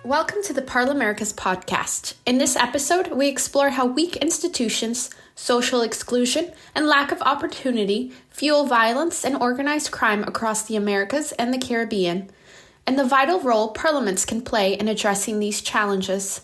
Welcome to the ParlAmericas podcast. In this episode, we explore how weak institutions, social exclusion, and lack of opportunity fuel violence and organized crime across the Americas and the Caribbean, and the vital role parliaments can play in addressing these challenges.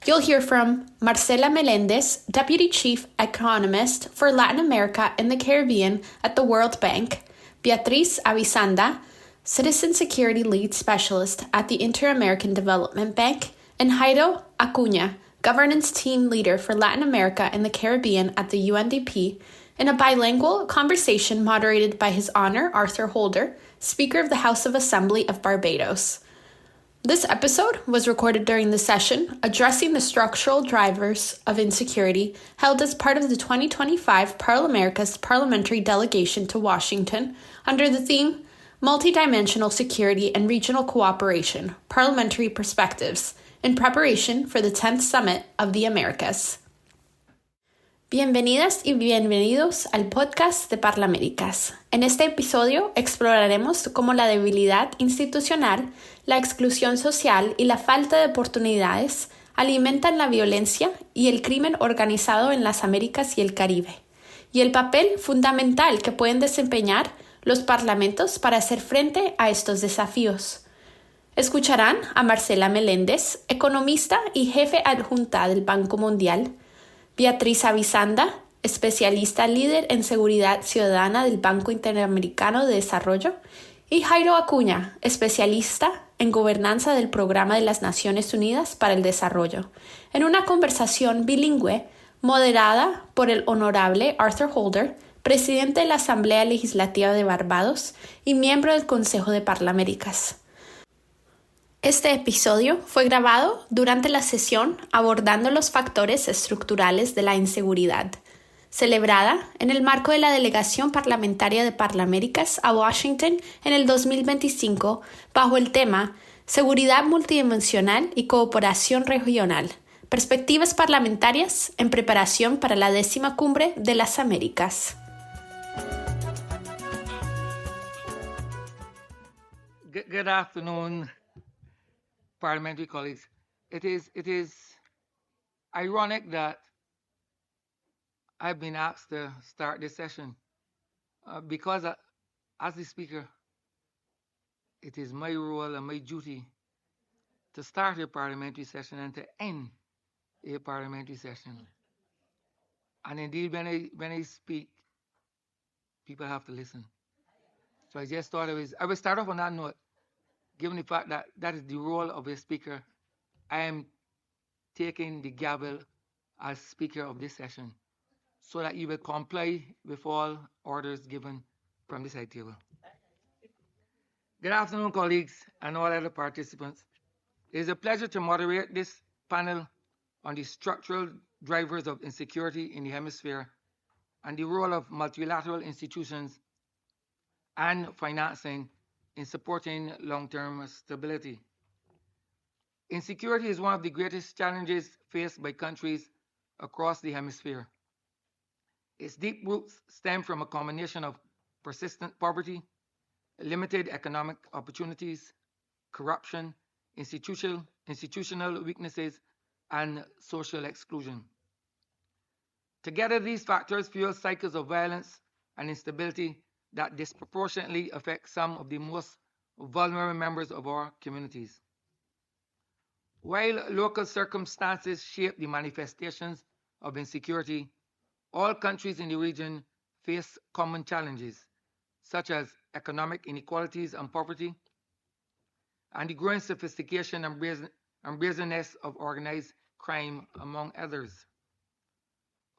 You'll hear from Marcela Meléndez, Deputy Chief Economist for Latin America and the Caribbean at the World Bank, Beatriz Abizanda, Citizen Security Lead Specialist at the Inter-American Development Bank, and Jairo, Acuña, Governance Team Leader for Latin America and the Caribbean at the UNDP, in a bilingual conversation moderated by His Honor Arthur Holder, Speaker of the House of Assembly of Barbados. This episode was recorded during the session addressing the structural drivers of insecurity held as part of the 2025 ParlAmericas Parliamentary Delegation to Washington under the theme Multidimensional Security and Regional Cooperation, Parliamentary Perspectives, in preparation for the 10th Summit of the Americas. Bienvenidas y bienvenidos al podcast de ParlAmericas. En este episodio exploraremos cómo la debilidad institucional, la exclusión social y la falta de oportunidades alimentan la violencia y el crimen organizado en las Américas y el Caribe, y el papel fundamental que pueden desempeñar los parlamentos para hacer frente a estos desafíos. Escucharán a Marcela Meléndez, economista y jefe adjunta del Banco Mundial, Beatriz Abizanda, especialista líder en seguridad ciudadana del Banco Interamericano de Desarrollo, y Jairo Acuña, especialista en gobernanza del Programa de las Naciones Unidas para el Desarrollo, en una conversación bilingüe moderada por el honorable Arthur Holder, presidente de la Asamblea Legislativa de Barbados y miembro del Consejo de ParlAmericas. Este episodio fue grabado durante la sesión Abordando los factores estructurales de la inseguridad, celebrada en el marco de la Delegación Parlamentaria de ParlAmericas a Washington en el 2025 bajo el tema Seguridad multidimensional y cooperación regional, perspectivas parlamentarias en preparación para la 10ª Cumbre de las Américas. Good afternoon, parliamentary colleagues. It is ironic that I've been asked to start this session because as the speaker, it is my role and my duty to start a parliamentary session and to end a parliamentary session. And indeed, when I speak, people have to listen. So I just thought I would start off on that note, given the fact that that is the role of a speaker. I am taking the gavel as speaker of this session so that you will comply with all orders given from this side table. Good afternoon, colleagues and all other participants. It is a pleasure to moderate this panel on the structural drivers of insecurity in the hemisphere and the role of multilateral institutions and financing in supporting long-term stability. Insecurity is one of the greatest challenges faced by countries across the hemisphere. Its deep roots stem from a combination of persistent poverty, limited economic opportunities, corruption, institutional weaknesses, and social exclusion. Together, these factors fuel cycles of violence and instability that disproportionately affect some of the most vulnerable members of our communities. While local circumstances shape the manifestations of insecurity, all countries in the region face common challenges, such as economic inequalities and poverty, and the growing sophistication and brazenness of organized crime, among others.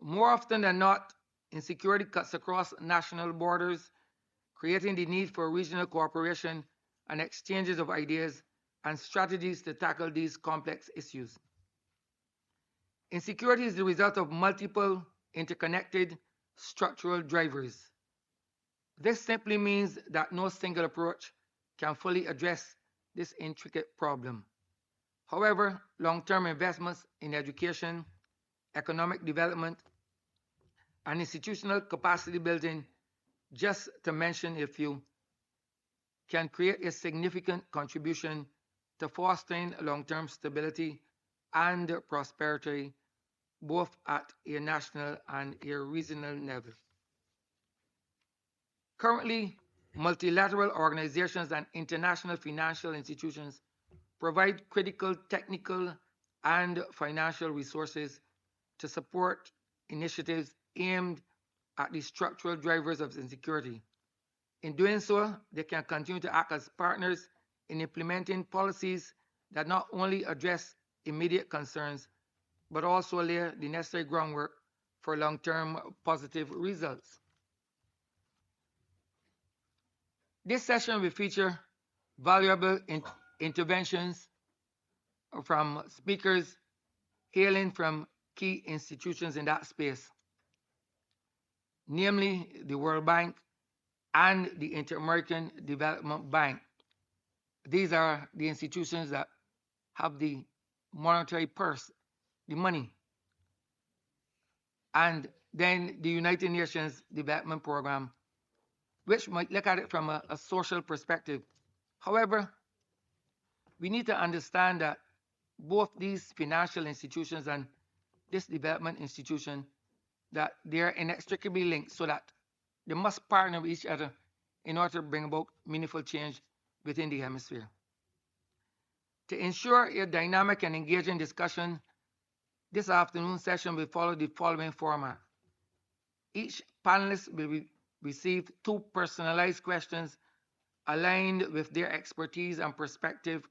More often than not, insecurity cuts across national borders, creating the need for regional cooperation and exchanges of ideas and strategies to tackle these complex issues. Insecurity is the result of multiple interconnected structural drivers. This simply means that no single approach can fully address this intricate problem. However, long-term investments in education, economic development, and institutional capacity building, just to mention a few, can create a significant contribution to fostering long-term stability and prosperity both at a national and a regional level. Currently, multilateral organizations and international financial institutions provide critical technical and financial resources to support initiatives aimed at the structural drivers of insecurity. In doing so, they can continue to act as partners in implementing policies that not only address immediate concerns, but also lay the necessary groundwork for long-term positive results. This session will feature valuable interventions from speakers hailing from key institutions in that space, namely the World Bank and the Inter-American Development Bank. These are the institutions that have the monetary purse, the money. And then the United Nations Development Program, which might look at it from a social perspective. However, we need to understand that both these financial institutions and this development institution, that they are inextricably linked, so that they must partner with each other in order to bring about meaningful change within the hemisphere. To ensure a dynamic and engaging discussion, this afternoon session will follow the following format. Each panelist will receive 2 personalized questions aligned with their expertise and perspective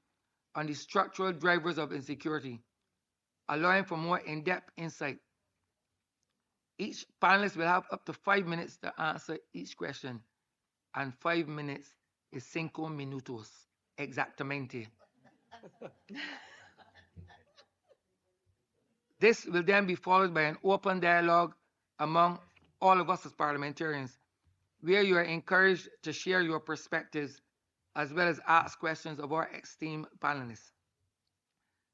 on the structural drivers of insecurity, allowing for more in-depth insight. Each panelist will have up to 5 minutes to answer each question, and 5 minutes is 5 minutos, exactamente. This will then be followed by an open dialogue among all of us as parliamentarians, where you are encouraged to share your perspectives as well as ask questions of our esteemed panelists.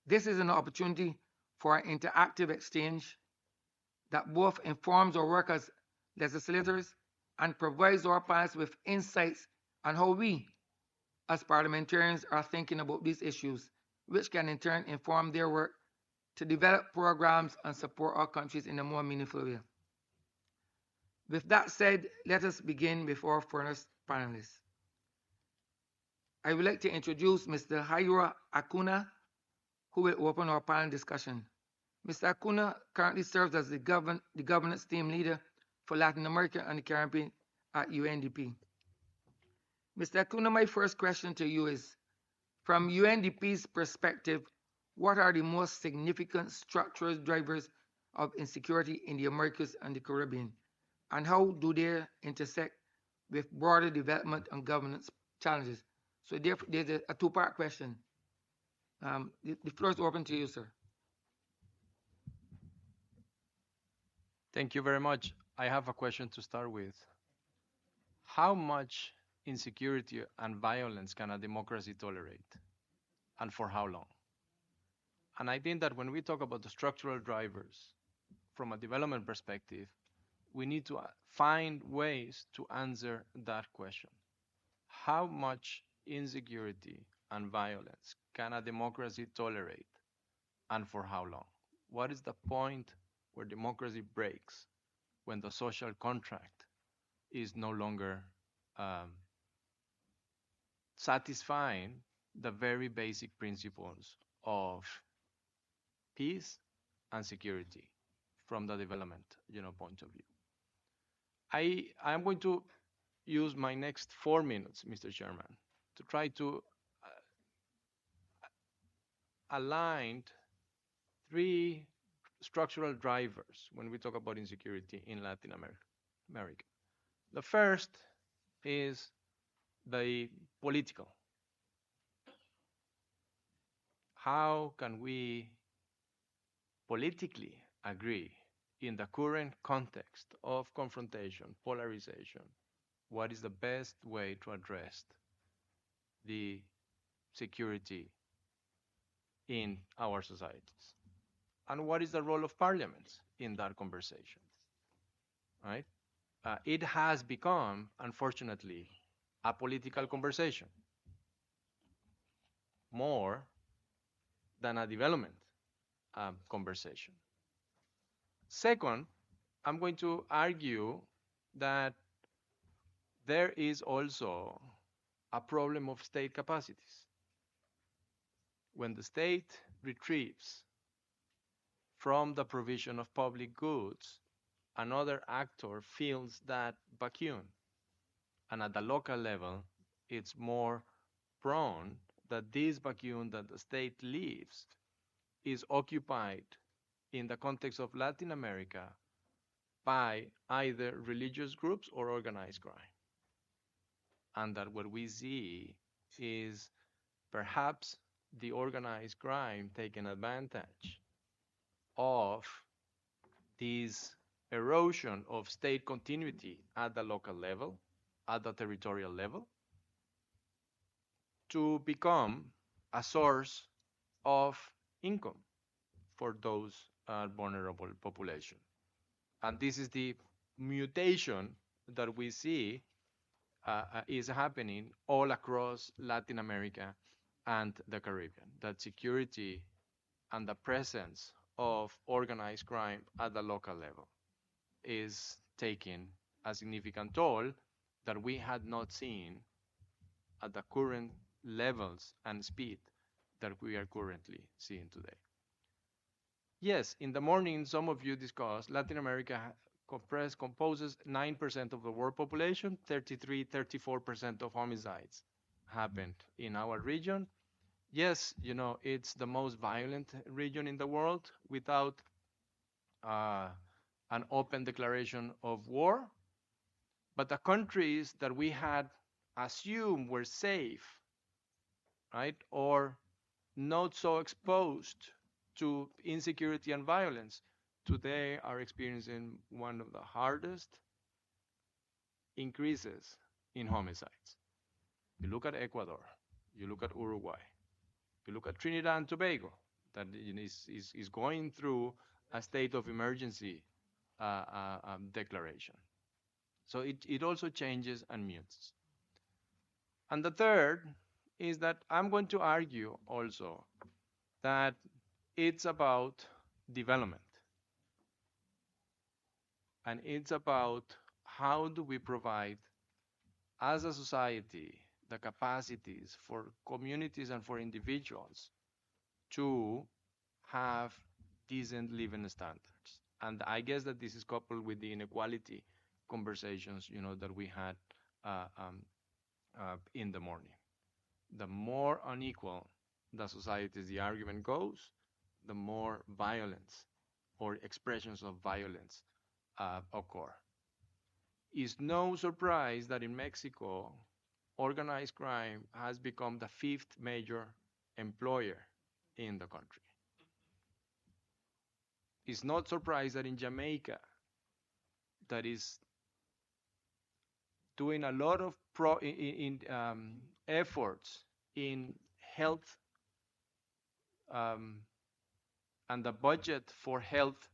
This is an opportunity for an interactive exchange that both informs our work as legislators and provides our panelists with insights on how we, as parliamentarians, are thinking about these issues, which can in turn inform their work to develop programs and support our countries in a more meaningful way. With that said, let us begin with our first panelists. I would like to introduce Mr. Jairo Acuña, who will open our panel discussion. Mr. Acuña currently serves as the governance team leader for Latin America and the Caribbean at UNDP. Mr. Acuña, my first question to you is, from UNDP's perspective, what are the most significant structural drivers of insecurity in the Americas and the Caribbean, and how do they intersect with broader development and governance challenges? So there's a 2-part question. The floor is open to you, sir. Thank you very much. I have a question to start with. How much insecurity and violence can a democracy tolerate, and for how long? And I think that when we talk about the structural drivers from a development perspective, we need to find ways to answer that question. How much insecurity and violence can a democracy tolerate, and for how long? What is the point where democracy breaks, when the social contract is no longer satisfying the very basic principles of peace and security from the development point of view? I'm going to use my next 4 minutes, Mr. Chairman, to try to align 3 structural drivers when we talk about insecurity in Latin America. The first is the political. How can we politically agree in the current context of confrontation, polarization, what is the best way to address the security in our societies? And what is the role of parliaments in that conversation? Right? It has become, unfortunately, a political conversation. more than a development conversation. Second, I'm going to argue that there is also a problem of state capacities. When the state retrieves from the provision of public goods, another actor fills that vacuum. And at the local level, it's more prone that this vacuum that the state leaves is occupied in the context of Latin America by either religious groups or organized crime. And that what we see is perhaps the organized crime taking advantage of this erosion of state continuity at the local level, at the territorial level, to become a source of income for those vulnerable population. And this is the mutation that we see is happening all across Latin America and the Caribbean, that security and the presence of organized crime at the local level is taking a significant toll that we had not seen at the current levels and speed that we are currently seeing today. Yes, in the morning, some of you discussed Latin America composes 9% of the world population, 34% of homicides happened in our region. Yes, you know, it's the most violent region in the world without an open declaration of war. But the countries that we had assumed were safe, right, or not so exposed to insecurity and violence, today are experiencing one of the hardest increases in homicides. You look at Ecuador, you look at Uruguay, you look at Trinidad and Tobago, that is going through a state of emergency declaration. So it also changes and mutes. And the third is that I'm going to argue also that it's about development. And it's about how do we provide, as a society, the capacities for communities and for individuals to have decent living standards. And I guess that this is coupled with the inequality conversations, you know, that we had in the morning. The more unequal the societies, the argument goes, the more violence or expressions of violence occur. It's no surprise that in Mexico, organized crime has become the 5th major employer in the country. It's not surprised that in Jamaica, that is doing a lot of efforts in health and the budget for health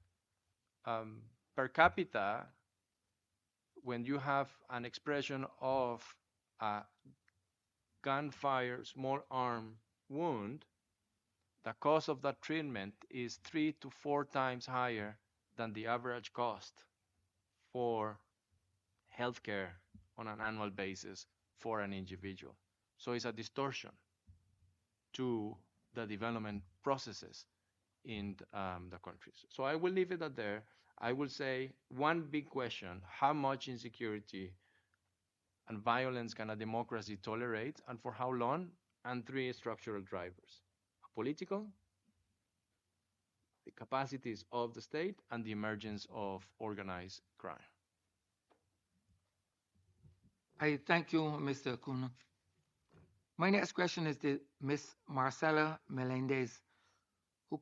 per capita, when you have an expression of a gunfire small arm wound, the cost of that treatment is 3 to 4 times higher than the average cost for healthcare on an annual basis for an individual. So it's a distortion to the development processes in the countries. So I will leave it at there. I will say one big question: how much insecurity and violence can a democracy tolerate, and for how long? And 3 structural drivers: political, the capacities of the state, and the emergence of organized crime. I thank you, Mr. Acuña. My next question is to Ms. Marcela Meléndez, who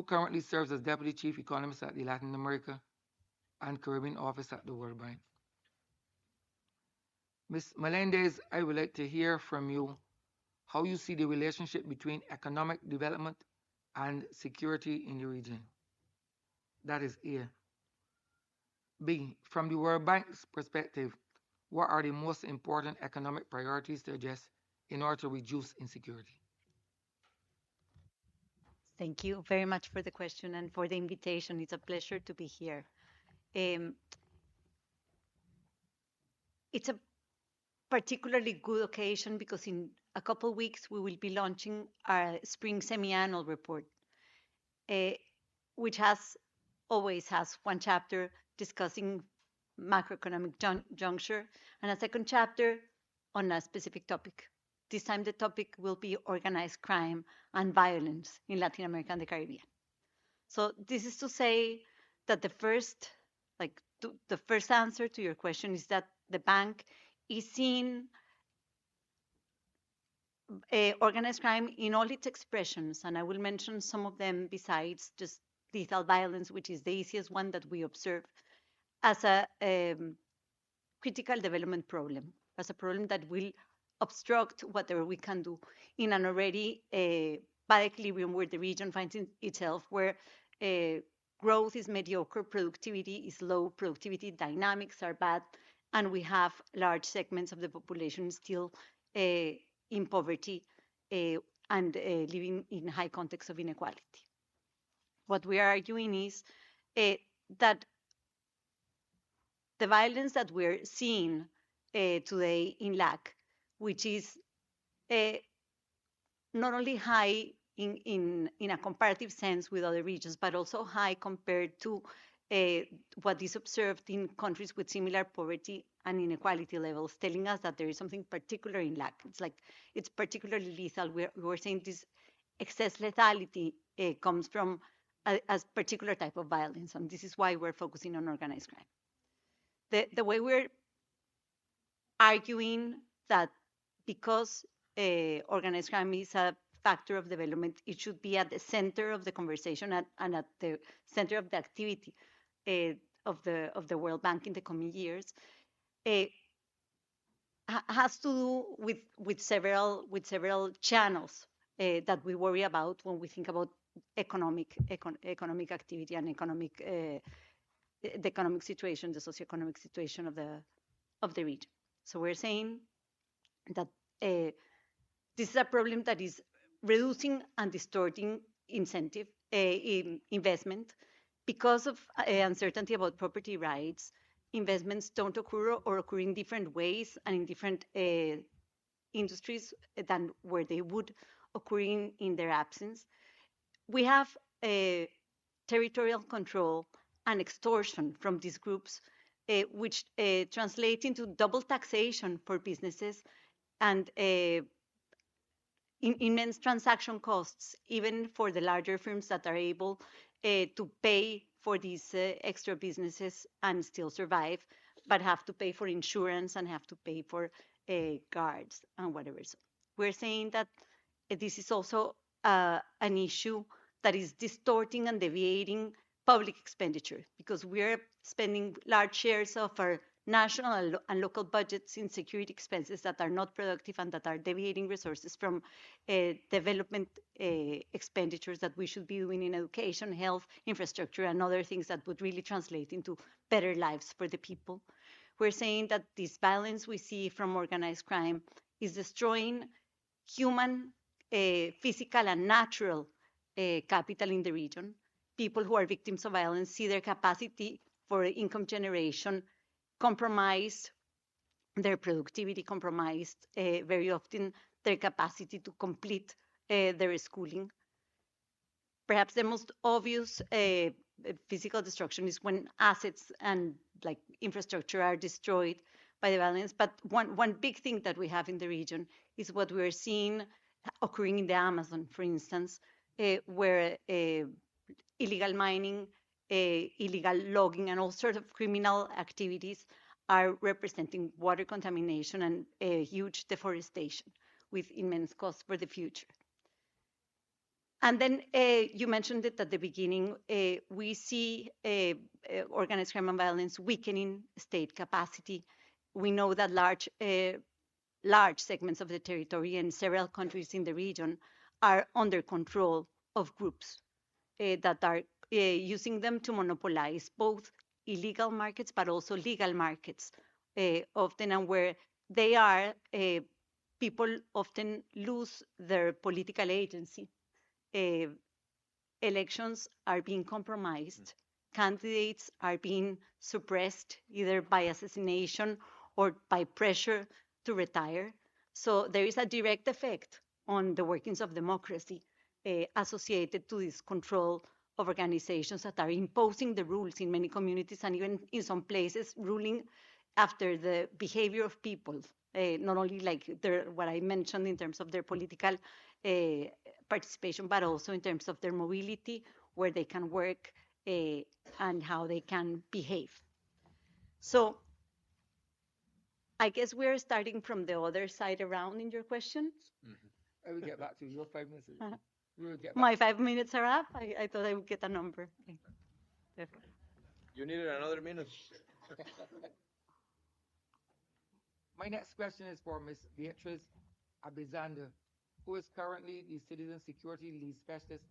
currently serves as Deputy Chief Economist at the Latin America and Caribbean Office at the World Bank. Ms. Meléndez, I would like to hear from you how you see the relationship between economic development and security in the region. That is A. B, from the World Bank's perspective, what are the most important economic priorities to address in order to reduce insecurity? Thank you very much for the question and for the invitation. It's a pleasure to be here. It's a particularly good occasion because in a couple of weeks we will be launching our spring semi-annual report, which always has one chapter discussing macroeconomic juncture and a second chapter on a specific topic. This time the topic will be organized crime and violence in Latin America and the Caribbean. So this is to say that the first answer to your question is that the bank is seeing organized crime in all its expressions, and I will mention some of them besides just lethal violence, which is the easiest one that we observe, as a critical development problem, as a problem that will obstruct whatever we can do in an already bad equilibrium where the region finds itself, where growth is mediocre, productivity is low, productivity dynamics are bad, and we have large segments of the population still in poverty and living in high context of inequality. What we are arguing is that the violence that we're seeing today in LAC, which is not only high in a comparative sense with other regions, but also high compared to what is observed in countries with similar poverty and inequality levels, telling us that there is something particular in LAC. It's particularly lethal. We're saying this excess lethality comes from a particular type of violence, and this is why we're focusing on organized crime. The way we're arguing that because organized crime is a factor of development, it should be at the center of the conversation and at the center of the activity of the World Bank in the coming years, has to do with several channels that we worry about when we think about economic activity and the economic situation, the socioeconomic situation of the region. So we're saying that this is a problem that is reducing and distorting incentive investment because of uncertainty about property rights. Investments don't occur or occur in different ways and in different industries than where they would occur in their absence. We have territorial control and extortion from these groups, which translate into double taxation for businesses and immense transaction costs, even for the larger firms that are able to pay for these extra businesses and still survive, but have to pay for insurance and have to pay for guards and whatever. So we're saying that this is also an issue that is distorting and deviating public expenditure, because we're spending large shares of our national and local budgets in security expenses that are not productive and that are deviating resources from development expenditures that we should be doing in education, health, infrastructure, and other things that would really translate into better lives for the people. We're saying that this violence we see from organized crime is destroying human, physical, and natural capital in the region. People who are victims of violence see their capacity for income generation compromised, their productivity compromised, very often their capacity to complete their schooling. Perhaps the most obvious physical destruction is when assets and like infrastructure are destroyed by the violence. But one big thing that we have in the region is what we're seeing occurring in the Amazon, for instance, where illegal mining, illegal logging, and all sorts of criminal activities are representing water contamination and huge deforestation with immense costs for the future. And then you mentioned it at the beginning, we see organized crime and violence weakening state capacity. We know that large segments of the territory and several countries in the region are under control of groups that are using them to monopolize both illegal markets but also legal markets, often, and where they are, people often lose their political agency elections are being compromised. Candidates are being suppressed either by assassination or by pressure to retire. So there is a direct effect on the workings of democracy associated to this control of organizations that are imposing the rules in many communities and even in some places ruling after the behavior of people, not only like what I mentioned in terms of their political participation, but also in terms of their mobility, where they can work and how they can behave. So I guess we're starting from the other side around in your question. I will get back to your 5 minutes. We will get back. My 5 minutes are up. I thought I would get a number. You needed another minute. My next question is for Ms. Beatriz Abizanda, who is currently the Citizen Security Lead Specialist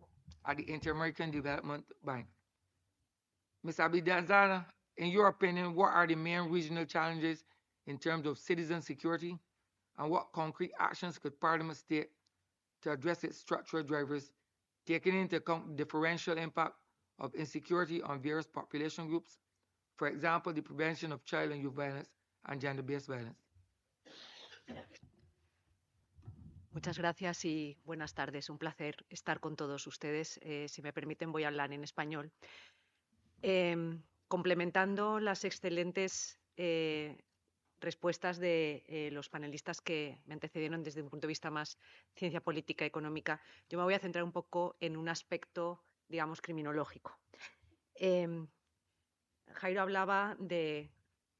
at the Inter-American Development Bank. Ms. Abizanda, in your opinion, what are the main regional challenges in terms of citizen security, and what concrete actions could Parliament take to address its structural drivers, taking into account the differential impact of insecurity on various population groups, for example, the prevention of child and youth violence and gender-based violence? Muchas gracias y buenas tardes. Un placer estar con todos ustedes. Si me permiten, voy a hablar en español. Complementando las excelentes respuestas de los panelistas que me antecedieron desde un punto de vista más ciencia política y económica, yo me voy a centrar un poco en un aspecto, digamos, criminológico. Jairo hablaba de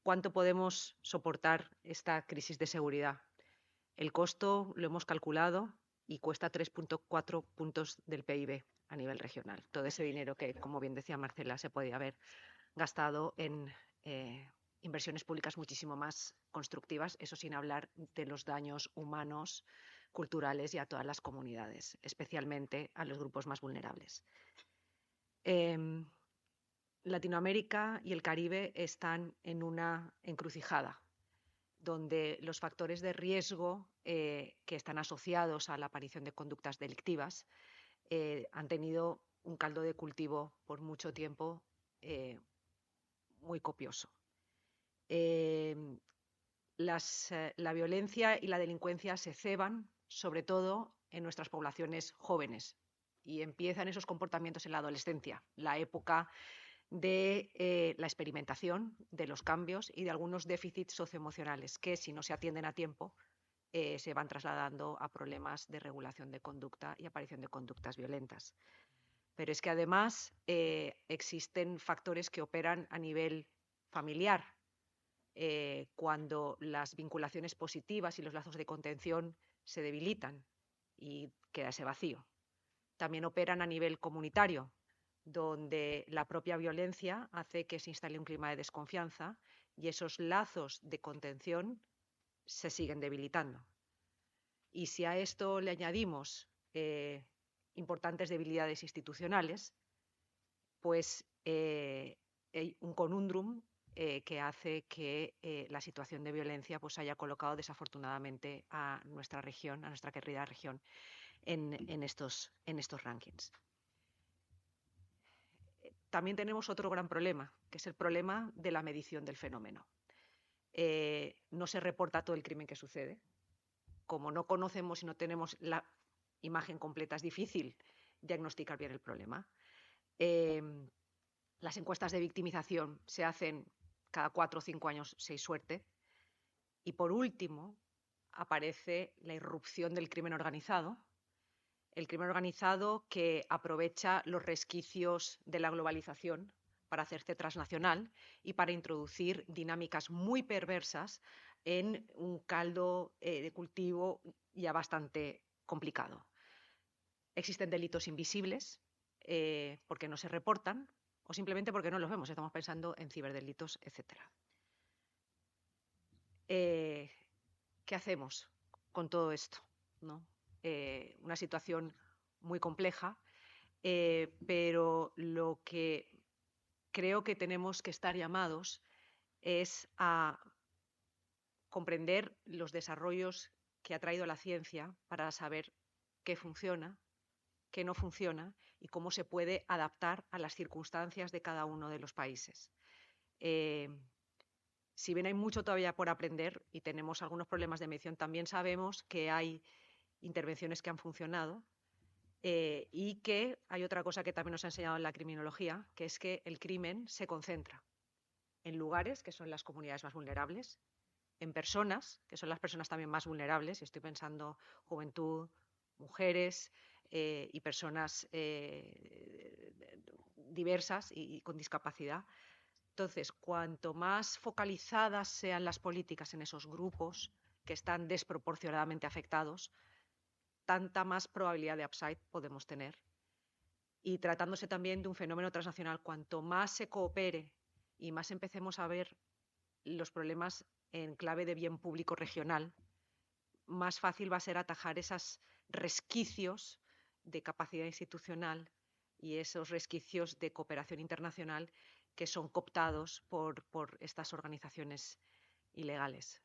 cuánto podemos soportar esta crisis de seguridad. El costo lo hemos calculado y cuesta 3.4 puntos del PIB a nivel regional. Todo ese dinero que, como bien decía Marcela, se podía haber gastado en inversiones públicas muchísimo más constructivas, eso sin hablar de los daños humanos, culturales y a todas las comunidades, especialmente a los grupos más vulnerables. Latinoamérica y el Caribe están en una encrucijada, donde los factores de riesgo que están asociados a la aparición de conductas delictivas han tenido un caldo de cultivo por mucho tiempo muy copioso. La violencia y la delincuencia se ceban sobre todo en nuestras poblaciones jóvenes y empiezan esos comportamientos en la adolescencia, la época de la experimentación, de los cambios y de algunos déficits socioemocionales que, si no se atienden a tiempo, se van trasladando a problemas de regulación de conducta y aparición de conductas violentas. Pero es que además existen factores que operan a nivel familiar, cuando las vinculaciones positivas y los lazos de contención se debilitan y queda ese vacío. También operan a nivel comunitario, donde la propia violencia hace que se instale un clima de desconfianza y esos lazos de contención se siguen debilitando. Y si a esto le añadimos importantes debilidades institucionales, pues hay un conundrum que hace que la situación de violencia pues haya colocado desafortunadamente a nuestra región, a nuestra querida región, en estos rankings. También tenemos otro gran problema, que es el problema de la medición del fenómeno. No se reporta todo el crimen que sucede. Como no conocemos y no tenemos la imagen completa, es difícil diagnosticar bien el problema. Las encuestas de victimización se hacen cada 4 o 5 años, si hay suerte. Y por último, aparece la irrupción del crimen organizado. El crimen organizado que aprovecha los resquicios de la globalización para hacerse transnacional y para introducir dinámicas muy perversas en un caldo de cultivo ya bastante complicado. Existen delitos invisibles porque no se reportan o simplemente porque no los vemos, estamos pensando en ciberdelitos, etc. ¿Qué hacemos con todo esto, ¿no? Una situación muy compleja, pero lo que creo que tenemos que estar llamados es a comprender los desarrollos que ha traído la ciencia para saber qué funciona, qué no funciona y cómo se puede adaptar a las circunstancias de cada uno de los países. Si bien hay mucho todavía por aprender y tenemos algunos problemas de medición, también sabemos que hay intervenciones que han funcionado y que hay otra cosa que también nos ha enseñado en la criminología, que es que el crimen se concentra en lugares que son las comunidades más vulnerables, en personas, que son las personas también más vulnerables, y estoy pensando juventud, mujeres y personas diversas y con discapacidad. Entonces, cuanto más focalizadas sean las políticas en esos grupos que están desproporcionadamente afectados, tanta más probabilidad de upside podemos tener. Y tratándose también de un fenómeno transnacional, cuanto más se coopere y más empecemos a ver los problemas en clave de bien público regional, más fácil va a ser atajar esos resquicios de capacidad institucional y esos resquicios de cooperación internacional que son cooptados por estas organizaciones ilegales.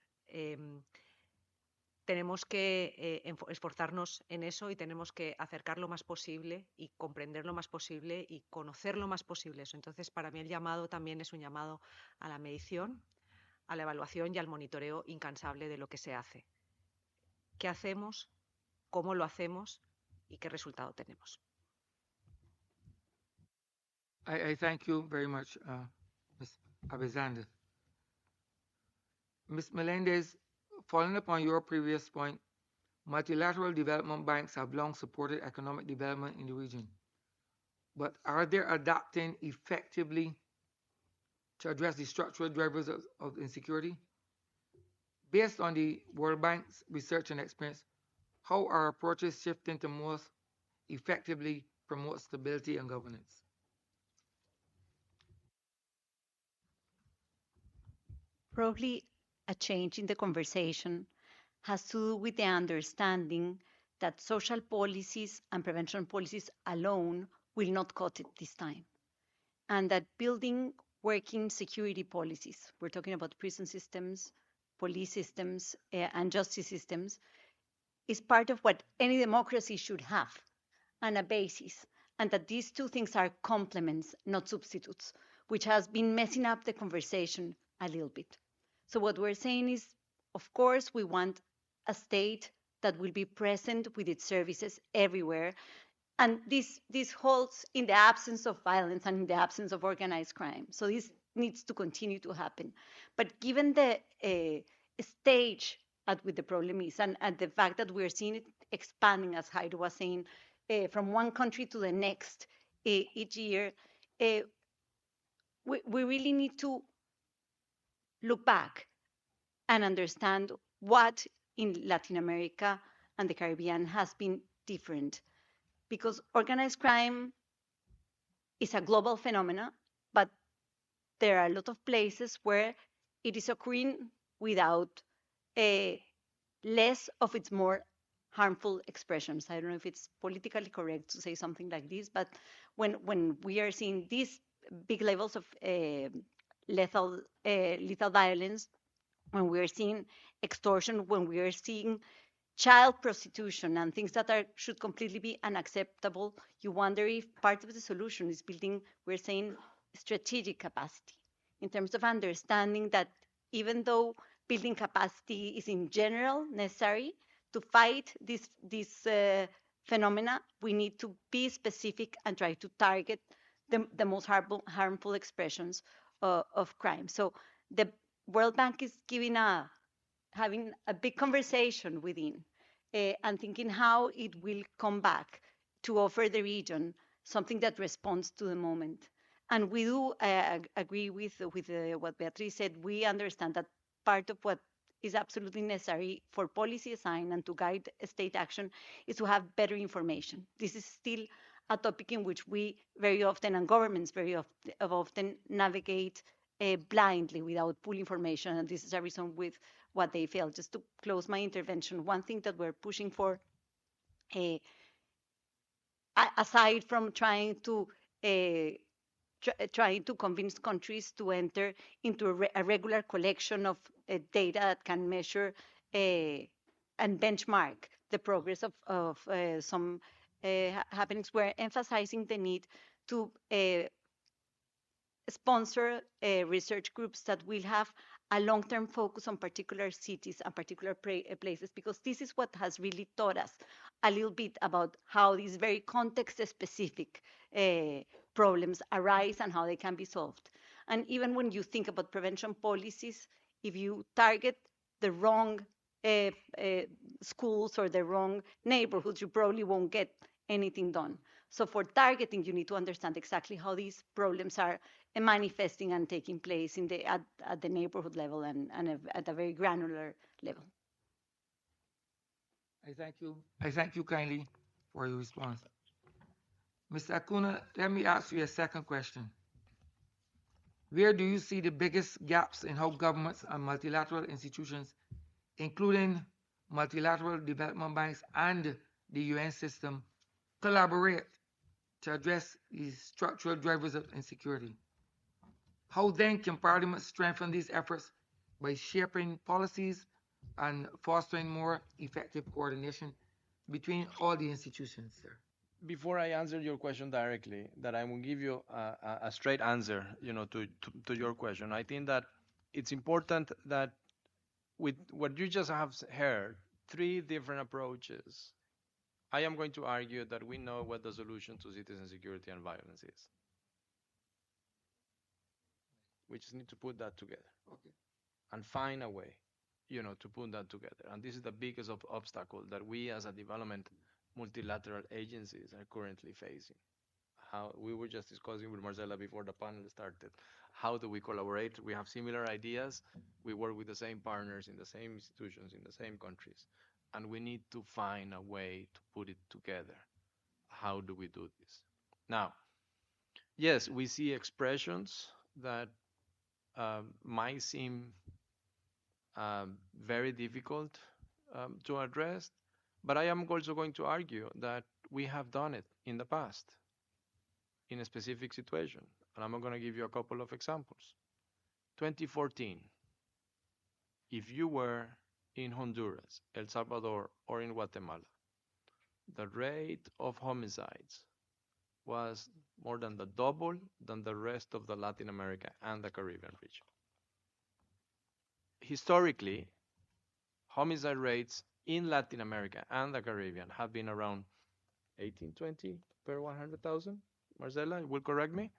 Tenemos que esforzarnos en eso y tenemos que acercar lo más posible y comprender lo más posible y conocer lo más posible eso. Entonces, para mí el llamado también es un llamado a la medición, a la evaluación y al monitoreo incansable de lo que se hace. ¿Qué hacemos? ¿Cómo lo hacemos? ¿Y qué resultado tenemos? I thank you very much, Ms. Abizanda. Ms. Meléndez, following upon your previous point, multilateral development banks have long supported economic development in the region. But are they adapting effectively to address the structural drivers of insecurity? Based on the World Bank's research and experience, how are approaches shifting to most effectively promote stability and governance? Probably a change in the conversation has to do with the understanding that social policies and prevention policies alone will not cut it this time. And that building working security policies, we're talking about prison systems, police systems, and justice systems, is part of what any democracy should have, and a basis. And that these two things are complements, not substitutes, which has been messing up the conversation a little bit. So what we're saying is, of course, we want a state that will be present with its services everywhere. And this holds in the absence of violence and in the absence of organized crime. So this needs to continue to happen. But given the stage at which the problem is, and the fact that we're seeing it expanding, as Jairo was saying, from one country to the next each year, we really need to look back and understand what in Latin America and the Caribbean has been different. Because organized crime is a global phenomenon, but there are a lot of places where it is occurring without less of its more harmful expressions. I don't know if it's politically correct to say something like this, but when we are seeing these big levels of lethal violence, when we are seeing extortion, when we are seeing child prostitution and things that should completely be unacceptable, you wonder if part of the solution is building, we're saying, strategic capacity in terms of understanding that even though building capacity is in general necessary to fight this phenomena, we need to be specific and try to target the most harmful expressions of crime. So the World Bank is having a big conversation within and thinking how it will come back to offer the region something that responds to the moment. And we do agree with what Beatriz said. We understand that part of what is absolutely necessary for policy design and to guide state action is to have better information. This is still a topic in which we very often, and governments very often navigate blindly without full information. And this is a reason with what they fail. Just to close my intervention, one thing that we're pushing for, aside from trying to convince countries to enter into a regular collection of data that can measure and benchmark the progress of some happenings, we're emphasizing the need to sponsor research groups that will have a long-term focus on particular cities and particular places, because this is what has really taught us a little bit about how these very context-specific problems arise and how they can be solved. And even when you think about prevention policies, if you target the wrong schools or the wrong neighborhoods, you probably won't get anything done. So for targeting, you need to understand exactly how these problems are manifesting and taking place at the neighborhood level and at a very granular level. I thank you kindly for your response. Mr. Acuña, let me ask you a second question. Where do you see the biggest gaps in how governments and multilateral institutions, including multilateral development banks and the UN system, collaborate to address these structural drivers of insecurity? How then can Parliament strengthen these efforts by shaping policies and fostering more effective coordination between all the institutions, sir? Before I answer your question directly, that I will give you a straight answer, to your question. I think that it's important that with what you just have heard, three different approaches, I am going to argue that we know what the solution to citizen security and violence is. We just need to put that together. Okay. And find a way, to put that together. And this is the biggest obstacle that we as a development multilateral agencies are currently facing. How we were just discussing with Marcela before the panel started. How do we collaborate? We have similar ideas. We work with the same partners in the same institutions, in the same countries. And we need to find a way to put it together. How do we do this? Now, yes, we see expressions that might seem very difficult to address, but I am also going to argue that we have done it in the past in a specific situation. And I'm going to give you a couple of examples. 2014, if you were in Honduras, El Salvador, or in Guatemala, the rate of homicides was more than the double than the rest of the Latin America and the Caribbean region. Historically, homicide rates in Latin America and the Caribbean have been around 18-20 per 100,000. Marcela, will correct me?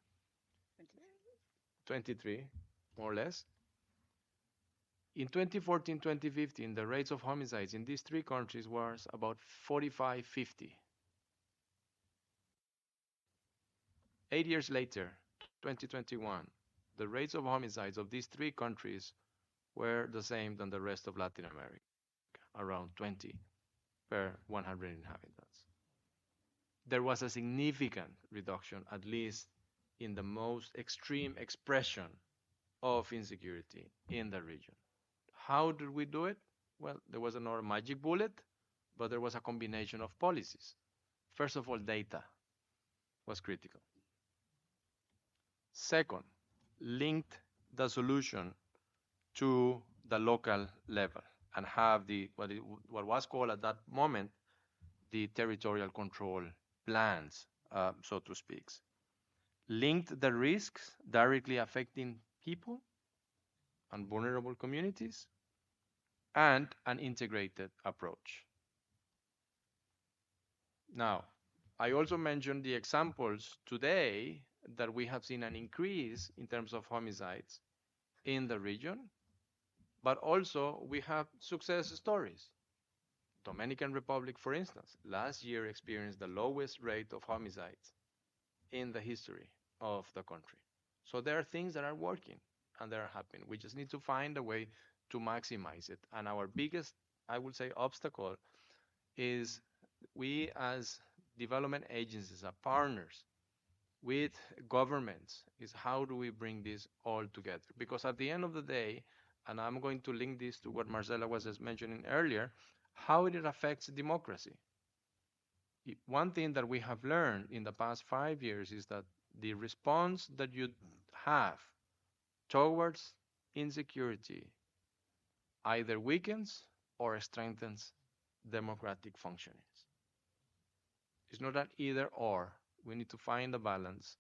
23, more or less. In 2014-2015, the rates of homicides in these three countries was about 45-50. 8 years later, 2021, the rates of homicides of these three countries were the same than the rest of Latin America, around 20 per 100 inhabitants. There was a significant reduction, at least in the most extreme expression of insecurity in the region. How did we do it? Well, there was another magic bullet, but there was a combination of policies. First of all, data was critical. Second, linked the solution to the local level and have what was called at that moment the territorial control plans, so to speak. Linked the risks directly affecting people and vulnerable communities, and an integrated approach. Now, I also mentioned the examples today that we have seen an increase in terms of homicides in the region, but also we have success stories. Dominican Republic, for instance, last year experienced the lowest rate of homicides in the history of the country. So there are things that are working and that are happening. We just need to find a way to maximize it. And our biggest, I would say, obstacle is we as development agencies, are partners with governments, is how do we bring this all together? Because at the end of the day, and I'm going to link this to what Marcela was just mentioning earlier, how it affects democracy. One thing that we have learned in the past 5 years is that the response that you have towards insecurity either weakens or strengthens democratic functionings. It's not an either or. We need to find a balance.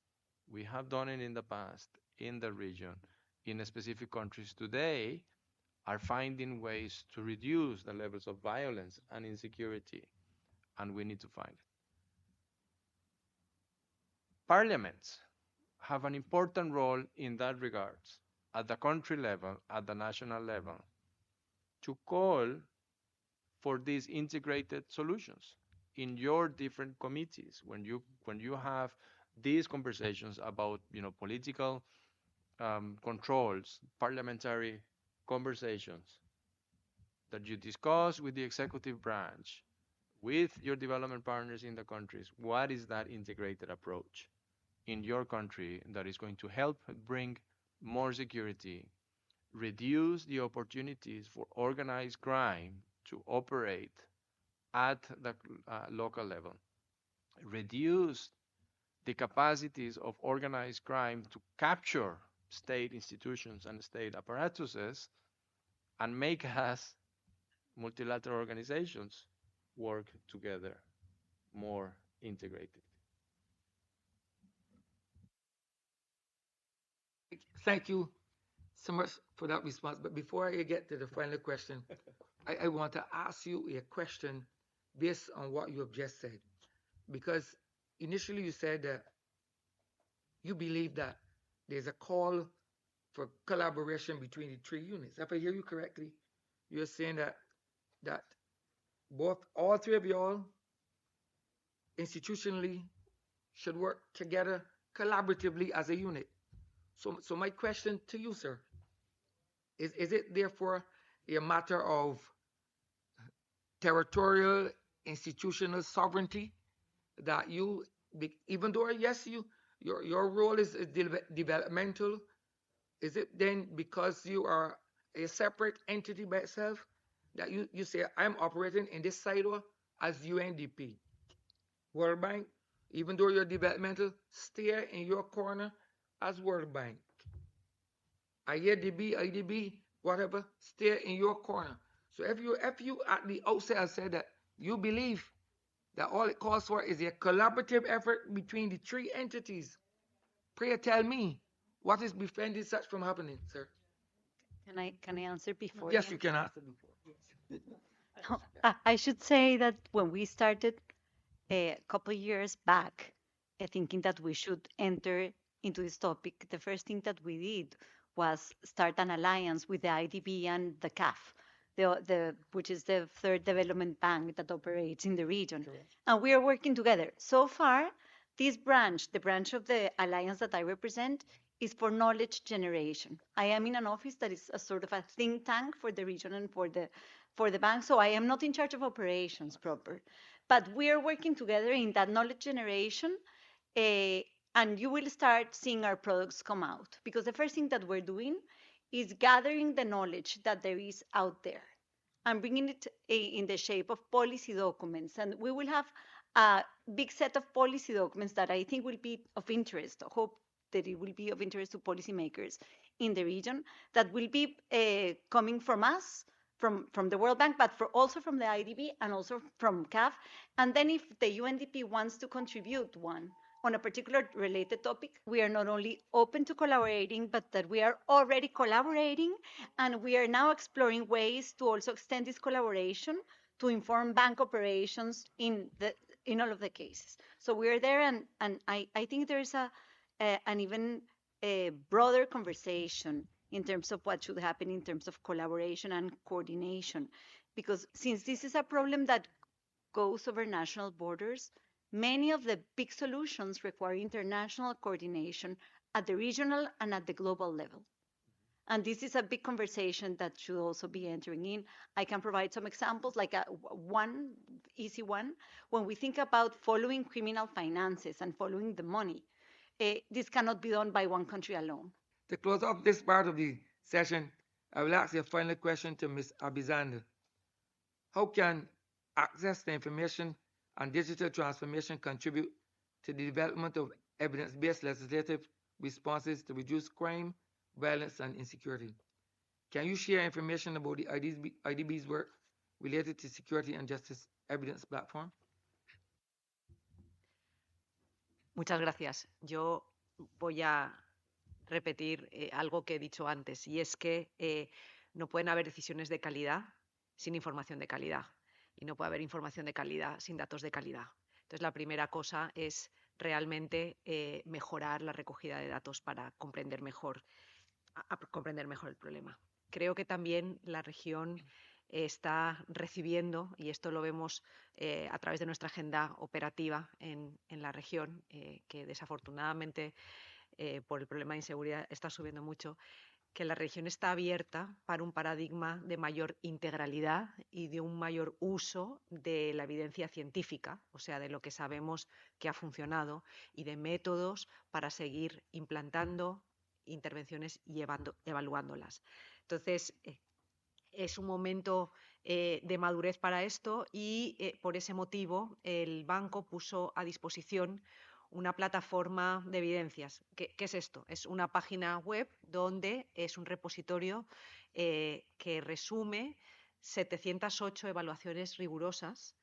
We have done it in the past, in the region, in specific countries today, are finding ways to reduce the levels of violence and insecurity, and we need to find it. Parliaments have an important role in that regards, at the country level, at the national level, to call for these integrated solutions in your different committees when you have these conversations about political controls, parliamentary conversations that you discuss with the executive branch, with your development partners in the countries. What is that integrated approach in your country that is going to help bring more security, reduce the opportunities for organized crime to operate at the local level, reduce the capacities of organized crime to capture state institutions and state apparatuses, and make us multilateral organizations work together more integrated. Thank you so much for that response. But before I get to the final question, I want to ask you a question based on what you have just said. Because initially you said that you believe that there's a call for collaboration between the three units. If I hear you correctly, you're saying that all three of y'all institutionally should work together collaboratively as a unit. So my question to you, sir, is it therefore a matter of territorial institutional sovereignty that you, even though yes, your role is developmental, is it then because you are a separate entity by itself that you say I'm operating in this silo as UNDP? World Bank, even though you're developmental, stay in your corner as World Bank. IDB, whatever, stay in your corner. So if you at the outset have said that you believe that all it calls for is a collaborative effort between the three entities, pray tell me what is preventing such from happening, sir? Can I answer before? Yes, you can answer before. No, I should say that when we started a couple of years back, thinking that we should enter into this topic, the first thing that we did was start an alliance with the IDB and the CAF, which is the third development bank that operates in the region. Correct. And we are working together. So far, this branch, the branch of the alliance that I represent, is for knowledge generation. I am in an office that is a sort of a think tank for the region and for the bank, so I am not in charge of operations proper. But we are working together in that knowledge generation, and you will start seeing our products come out. Because the first thing that we're doing is gathering the knowledge that there is out there and bringing it in the shape of policy documents. And we will have a big set of policy documents that I think will be of interest. I hope that it will be of interest to policymakers in the region, that will be coming from us, from the World Bank, but also from the IDB and also from CAF. And then if the UNDP wants to contribute one on a particular related topic, we are not only open to collaborating, but that we are already collaborating, and we are now exploring ways to also extend this collaboration to inform bank operations in all of the cases. So we are there, and I think there is an even broader conversation in terms of what should happen in terms of collaboration and coordination. Because since this is a problem that goes over national borders, many of the big solutions require international coordination at the regional and at the global level. And this is a big conversation that should also be entering in. I can provide some examples, like one easy one. When we think about following criminal finances and following the money, this cannot be done by one country alone. To close off this part of the session, I will ask a final question to Ms. Abizanda. How can access to information and digital transformation contribute to the development of evidence-based legislative responses to reduce crime, violence, and insecurity? Can you share information about the IDB's work related to security and justice evidence platform? Muchas gracias. Yo voy a repetir algo que he dicho antes, y es que no pueden haber decisiones de calidad sin información de calidad, y no puede haber información de calidad sin datos de calidad. Entonces, la primera cosa es realmente mejorar la recogida de datos para comprender mejor el problema. Creo que también la región está recibiendo, y esto lo vemos a través de nuestra agenda operativa en la región, que desafortunadamente por el problema de inseguridad está subiendo mucho, que la región está abierta para un paradigma de mayor integralidad y de un mayor uso de la evidencia científica, o sea, de lo que sabemos que ha funcionado, y de métodos para seguir implantando intervenciones y evaluándolas. Entonces, es un momento de madurez para esto, y por ese motivo el banco puso a disposición una plataforma de evidencias. ¿Qué es esto? Es una página web donde es un repositorio que resume 708 evaluaciones rigurosas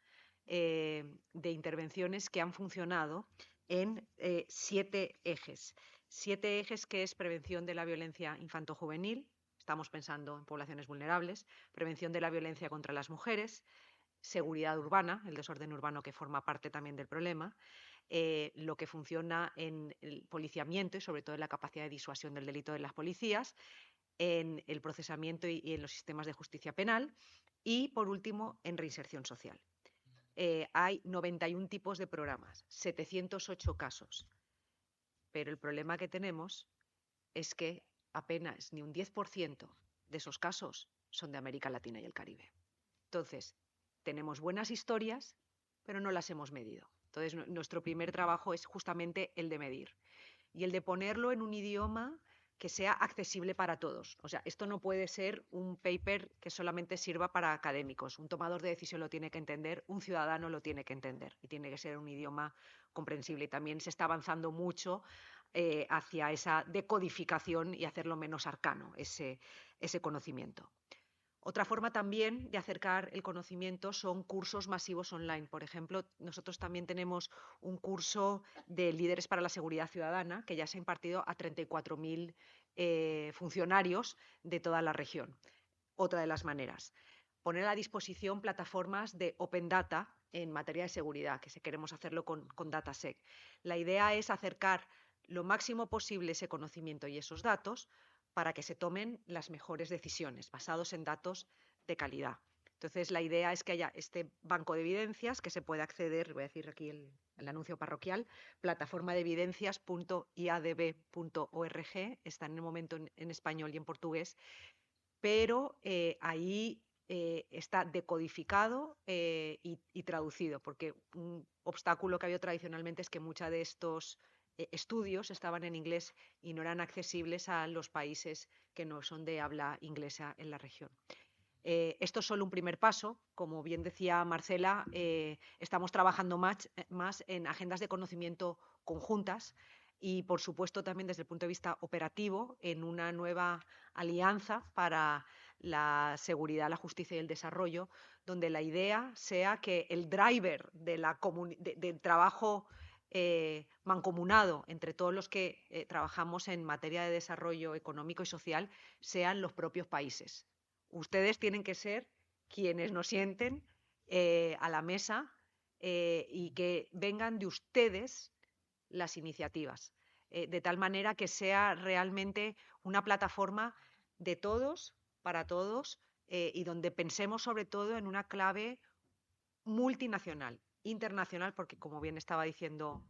de intervenciones que han funcionado en 7 ejes. 7 ejes que es prevención de la violencia infanto-juvenil, estamos pensando en poblaciones vulnerables, prevención de la violencia contra las mujeres, seguridad urbana, el desorden urbano que forma parte también del problema, lo que funciona en el policiamiento y sobre todo en la capacidad de disuasión del delito de las policías, en el procesamiento y en los sistemas de justicia penal, y por último en reinserción social. Hay 91 tipos de programas, 708 casos, pero el problema que tenemos es que apenas ni un 10% de esos casos son de América Latina y el Caribe. Entonces, tenemos buenas historias, pero no las hemos medido. Entonces, nuestro primer trabajo es justamente el de medir y el de ponerlo en un idioma que sea accesible para todos. O sea, esto no puede ser un paper que solamente sirva para académicos. Un tomador de decisión lo tiene que entender, un ciudadano lo tiene que entender, y tiene que ser un idioma comprensible. Y también se está avanzando mucho hacia esa decodificación y hacerlo menos arcano, ese conocimiento. Otra forma también de acercar el conocimiento son cursos masivos online. Por ejemplo, nosotros también tenemos un curso de líderes para la seguridad ciudadana que ya se ha impartido a 34.000 funcionarios de toda la región. Otra de las maneras, poner a disposición plataformas de open data en materia de seguridad, que si queremos hacerlo con DataSec. La idea es acercar lo máximo posible ese conocimiento y esos datos para que se tomen las mejores decisiones basados en datos de calidad. Entonces, la idea es que haya este banco de evidencias que se puede acceder, voy a decir aquí el anuncio parroquial, plataforma de evidencias.iadb.org, está en el momento en español y en portugués, pero ahí está decodificado y traducido, porque un obstáculo que ha habido tradicionalmente es que muchos de estos estudios estaban en inglés y no eran accesibles a los países que no son de habla inglesa en la región. Esto es solo un primer paso. Como bien decía Marcela, estamos trabajando más en agendas de conocimiento conjuntas y, por supuesto, también desde el punto de vista operativo, en una nueva alianza para la seguridad, la justicia y el desarrollo, donde la idea sea que el driver del trabajo mancomunado entre todos los que trabajamos en materia de desarrollo económico y social sean los propios países. Ustedes tienen que ser quienes nos sienten a la mesa y que vengan de ustedes las iniciativas, de tal manera que sea realmente una plataforma de todos, para todos, y donde pensemos sobre todo en una clave multinacional, internacional, porque como bien estaba diciendo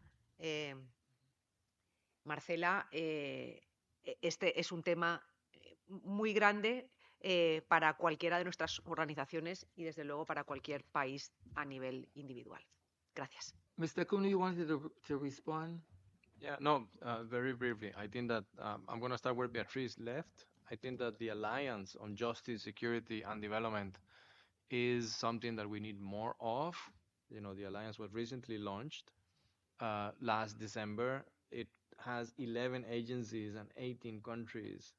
Marcela, este es un tema muy grande para cualquiera de nuestras organizaciones y desde luego para cualquier país a nivel individual. Gracias. Mr. Acuña, you wanted to respond? Yeah, no, very briefly. I think that I'm going to start where Beatriz left. I think that the Alliance on Justice, Security, and Development is something that we need more of. You know, the Alliance was recently launched last December. It has 11 agencies and 18 countries,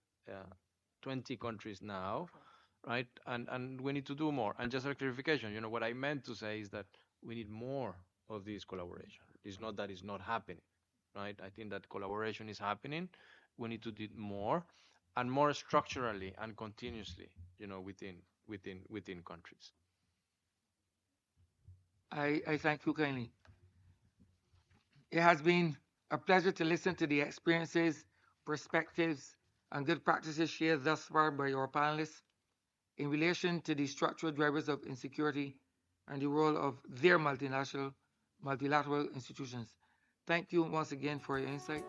20 countries now, right? And we need to do more. And just a clarification, you know, what I meant to say is that we need more of this collaboration. It's not that it's not happening. right? I think that collaboration is happening. We need to do more and more structurally and continuously, within countries. I thank you kindly. It has been a pleasure to listen to the experiences, perspectives, and good practices shared thus far by your panelists in relation to the structural drivers of insecurity and the role of their multilateral institutions. Thank you once again for your insight.